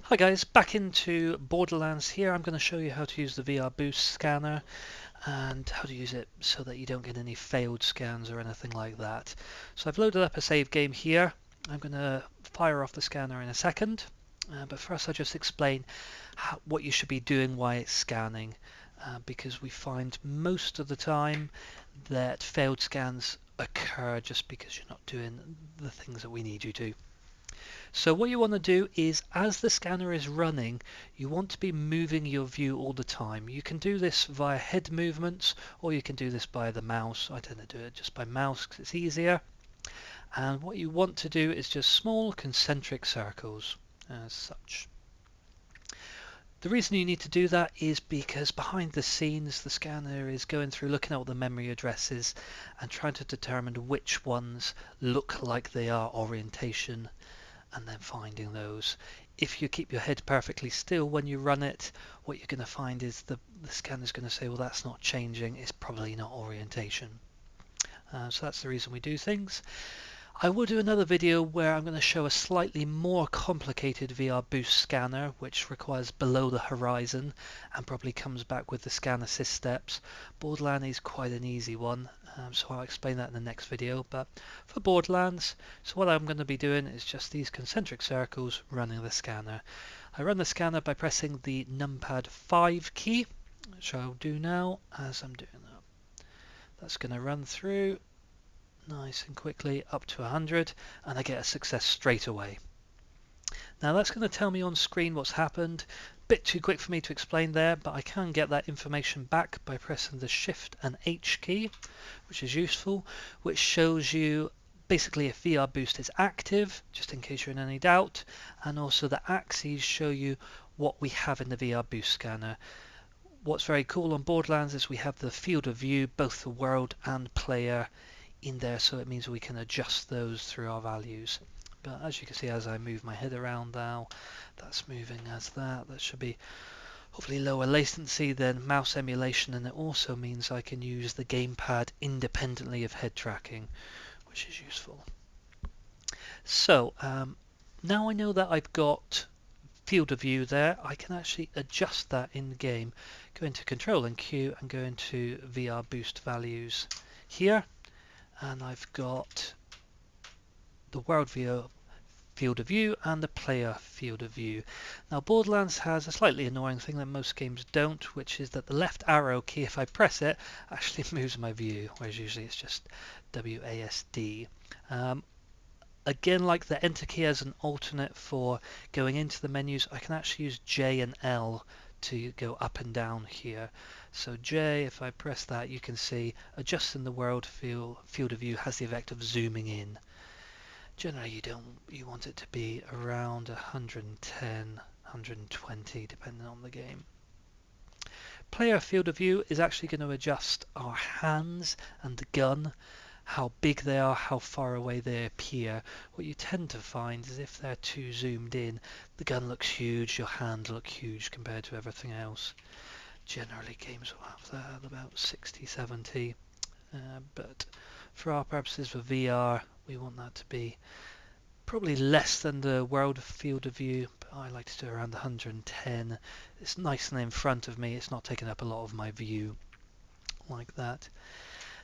Hi guys, back into Borderlands here. I'm going to show you how to use the VR boost scanner and how to use it so that you don't get any failed scans or anything like that. So I've loaded up a save game here. I'm going to fire off the scanner in a second, but first I'll just explain what you should be doing while it's scanning, because we find most of the time that failed scans occur just because you're not doing the things that we need you to. So what you want to do is, as the scanner is running, you want to be moving your view all the time. You can do this via head movements, or you can do this by the mouse. I tend to do it just by mouse because it's easier. And what you want to do is just small concentric circles as such. The reason you need to do that is because behind the scenes the scanner is going through looking at all the memory addresses and trying to determine which ones look like they are orientation, and then finding those. If you keep your head perfectly still when you run it, what you're going to find is the scanner's going to say, well, that's not changing, it's probably not orientation. So that's the reason we do things. I will do another video where I'm going to show a slightly more complicated VR boost scanner, which requires below the horizon and probably comes back with the scan assist steps. Borderlands is quite an easy one, so I'll explain that in the next video. But for Borderlands, so what I'm going to be doing is just these concentric circles running the scanner. I run the scanner by pressing the numpad 5 key, which I'll do now as I'm doing that. That's going to run through nice and quickly up to 100, and I get a success straight away. Now that's going to tell me on screen what's happened. Bit too quick for me to explain there, but I can get that information back by pressing the Shift and H key, which is useful, which shows you basically if VR boost is active, just in case you're in any doubt, and also the axes show you what we have in the VR boost scanner. What's very cool on Borderlands is we have the field of view, both the world and player, in there, so it means we can adjust those through our values. But as you can see, as I move my head around now, that's moving as that. That should be hopefully lower latency than mouse emulation, and it also means I can use the gamepad independently of head tracking, which is useful. So now I know that I've got field of view there, I can actually adjust that in the game. Go into Control and Q and go into VR boost values here, and I've got the world view field of view and the player field of view. Now Borderlands has a slightly annoying thing that most games don't, which is that the left arrow key, if I press it, actually moves my view, whereas usually it's just WASD. Again, like the enter key as an alternate for going into the menus, I can actually use J and L to go up and down here. So J, if I press that, you can see adjusting the world field of view has the effect of zooming in. Generally you want it to be around 110, 120 depending on the game. Player field of view is actually going to adjust our hands and the gun, how big they are, how far away they appear. What you tend to find is if they're too zoomed in, the gun looks huge, your hand looks huge compared to everything else. Generally games will have that at about 60, 70, but for our purposes for VR, we want that to be probably less than the world field of view, but I like to do around 110. It's nice and in front of me, it's not taking up a lot of my view like that.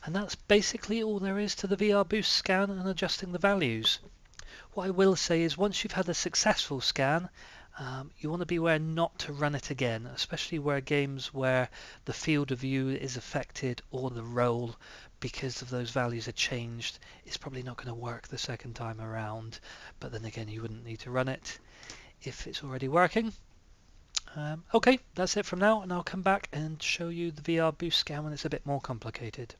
And that's basically all there is to the VR boost scan and adjusting the values. What I will say is once you've had a successful scan, you want to be aware not to run it again, especially where games where the field of view is affected or the role because of those values are changed. It's probably not going to work the second time around, but then again you wouldn't need to run it if it's already working. Okay, that's it from now, and I'll come back and show you the VR boost scan when it's a bit more complicated.